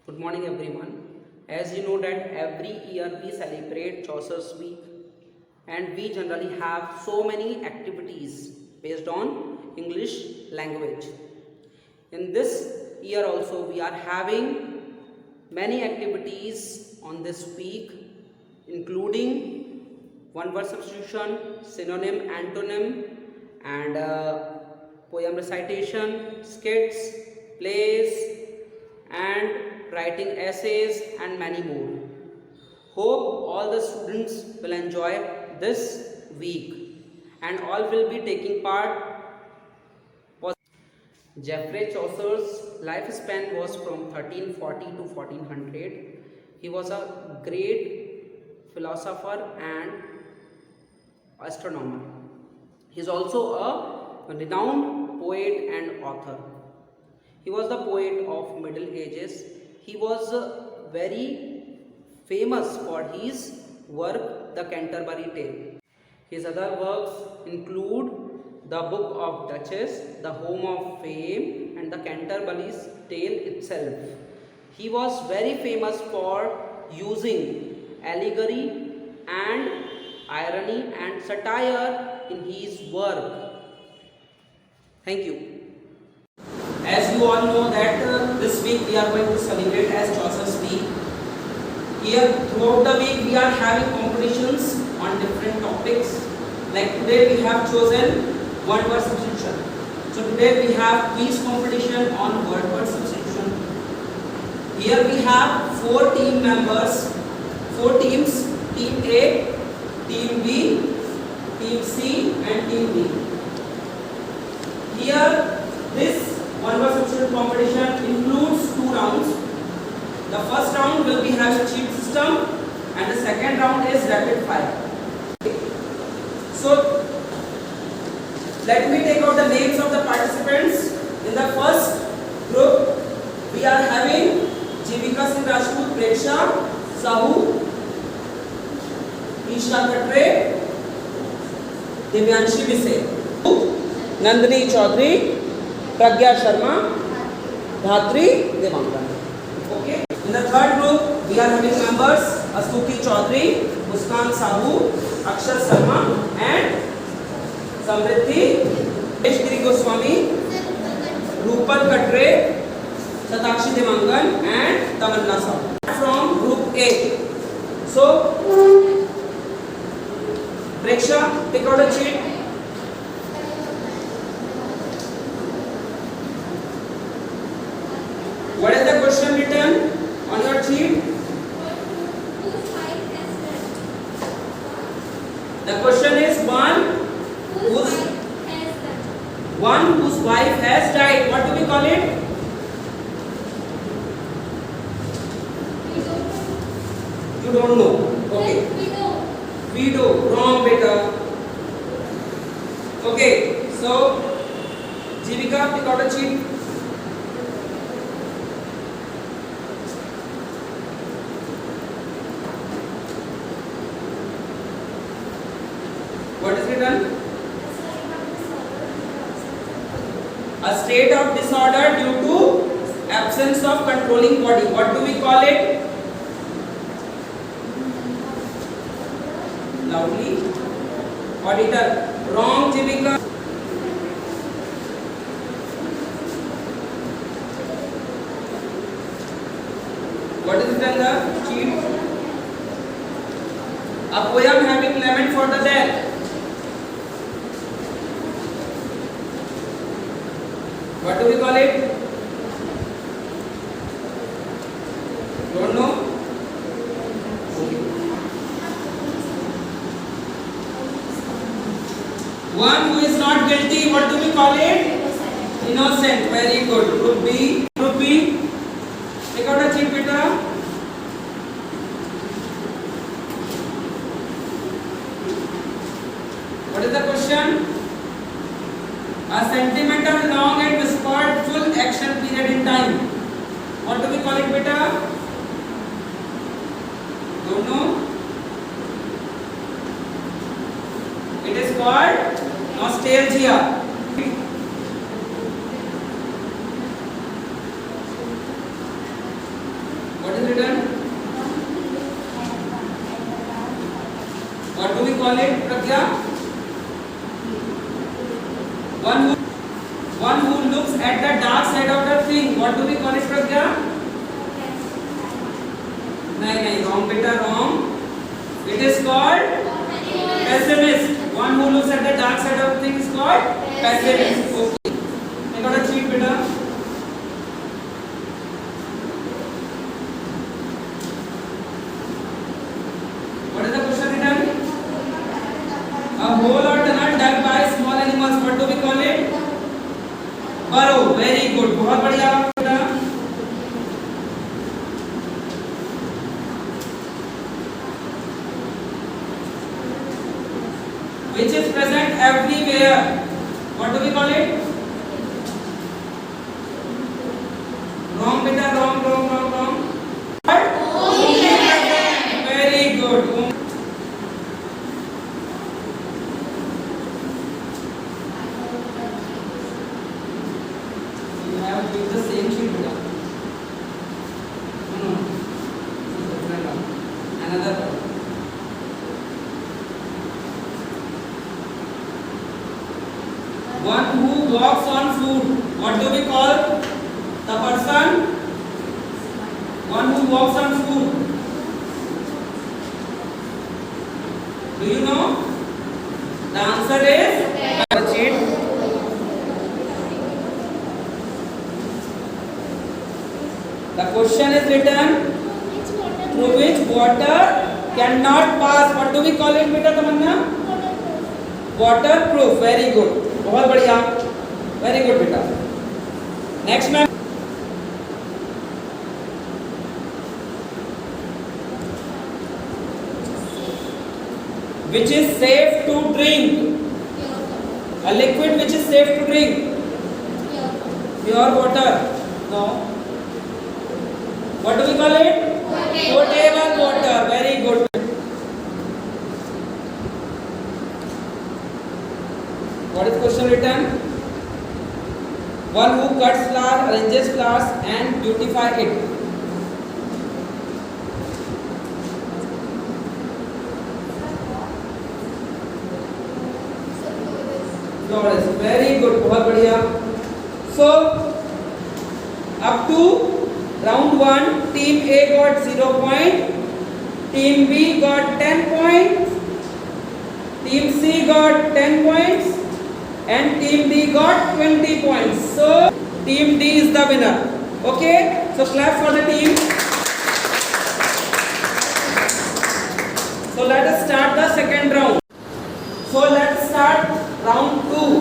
Good morning everyone. As you know that every year we celebrate Chaucer's Week and we generally have so many activities based on English language. In this year also we are having many activities on this week including one word substitution, synonym, antonym and poem recitation, skits, plays and writing essays and many more. Hope all the students will enjoy this week and all will be taking part. Geoffrey Chaucer's lifespan was from 1340 to 1400. He was a great philosopher and astronomer. He is also a renowned poet and author. He was the poet of Middle Ages. He was very famous for his work, The Canterbury Tale. His other works include The Book of Duchess, The Home of Fame, and The Canterbury Tale itself. He was very famous for using allegory and irony and satire in his work. Thank you. As you all know that this week we are going to celebrate as Chaucer's Week. Here throughout the week we are having competitions on different topics. Like today we have chosen one word substitution. So today we have quiz competition on word substitution. Here we have 4 team members, 4 teams, team A, team B, team C and team D. Here this one word substitution competition includes 2 rounds. The first round will be having cheat system and the second round is rapid fire. So let me take out the names of the participants. In the first group we are having Jivika Singh Rajput, Preksha Sahu, Isha Khatre, Divyanshi Vise, Nandini Chaudhary, Pragya Sharma, Dhatri Devangan. Okay. In the third group, we are having members Astuti Chaudhary, Muskan Sahu, Akshar Sharma, and Samriddhi Eshgiri Goswami, Rupal Katre, Satakshi Devangan, and Tamanna Sahu. From group A. So, Preksha, take out a sheet. What is the question written on your sheet? The question is one whose wife has died. What do we call it? You don't know. Okay. Widow. Wrong, beta. Okay. So, Jivika, take out a sheet. What is written? A state of disorder due to absence of controlling body. What do we call it? Loudly. Auditor. Wrong, Jivika. What is written the sheet? A poem having lament for the dead. What do we call it? Don't know? Okay. One who is not guilty, what do we call it? Innocent. Very good. Group B. Group B. Take out a sheet, beta. What is the question? A sentimental, long and whispered full action period in time. What do we call it, beta? Don't know? It is called nostalgia. call it, Pragya? One who looks at the dark side of the thing. What do we call it, Pragya? नहीं, wrong बेटा, wrong. It is called pessimist. One who looks at the dark side of thing is called pessimist. Okay. I got a cheat बेटा. What is the question written? A hole or tunnel dug by small animals. What do we call it? Burrow. Very good. बहुत बढ़िया बेटा. Which is present everywhere. What do we call it? Wrong beta, wrong. Very good. You have used the same sheet beta. No. Another one. One who walks on food. What do we call the person? One who walks on food. Do you know? The answer is cheat. The question is written through which water cannot pass. What do we call it, beta Tamanna? Waterproof. Very good. बहुत बढ़िया. Very good बेटा. Next ma'am. Which is safe to drink? A liquid which is safe to drink? Pure water. No. What do we call it? Potable water. Very good. What is question written? One who cuts flower, arranges flowers and beautify it. Flowers. Very good. बहुत बढ़िया. So up to round 1, team A got 0 point, team B got 10 points, team C got 10 points. And team D got 20 points. So team D is the winner. Okay? So clap for the team. So let us start the second round. So let's start round 2.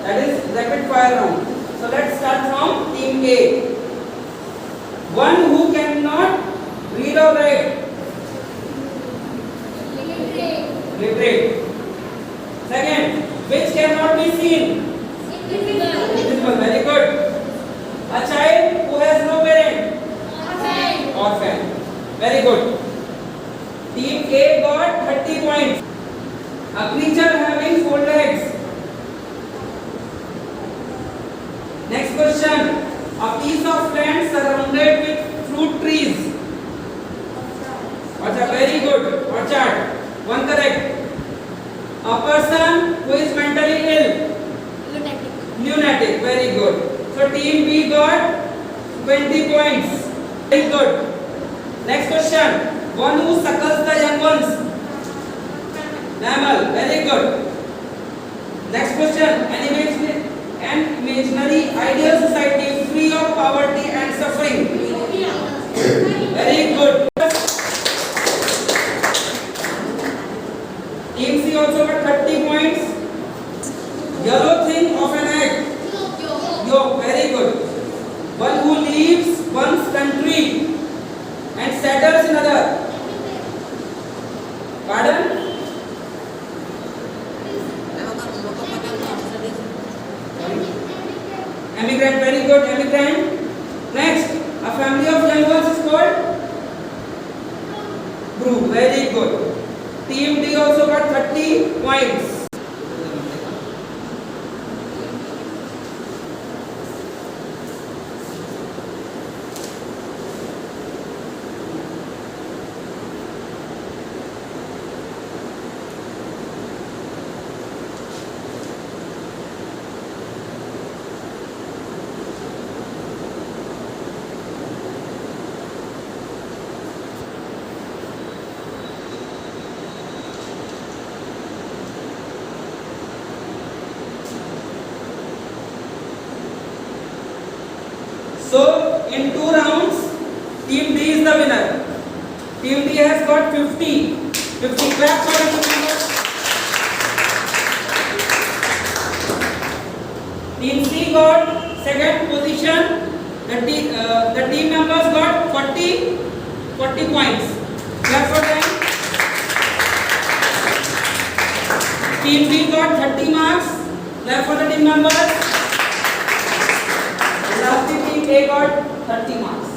That is rapid fire round. So let's start from team A. One who cannot read or write. Literate. Second, which cannot be seen. Invisible. Very good. A child who has no parent. Orphan. Very good. Team A got 30 points. A creature having 4 legs. Next question. A piece of land surrounded with fruit trees. Orchard. Very good. Orchard. One correct. A person who is mentally ill. Lunatic. Very good. So team B got 20 points. Very good. Next question. One who suckles the young ones. Mammal. Very good. Next question. An imaginary ideal society free of poverty and suffering. Very good. Team C also got 30 points. Yellow thing of an egg. Yolk. Very good. One who leaves one's country and settles in another. Pardon? Emigrant. Very good. Emigrant. Next, a family of young ones is called group. Very good. Team D also got 30 points. So in 2 rounds, Team D is the winner. Team D has got 50. 50 clap for the team members. Team C got second position. The team members got 40 points. Clap for them. Team B got 30 marks. Clap for the team members. Lastly, Team A got 30 marks.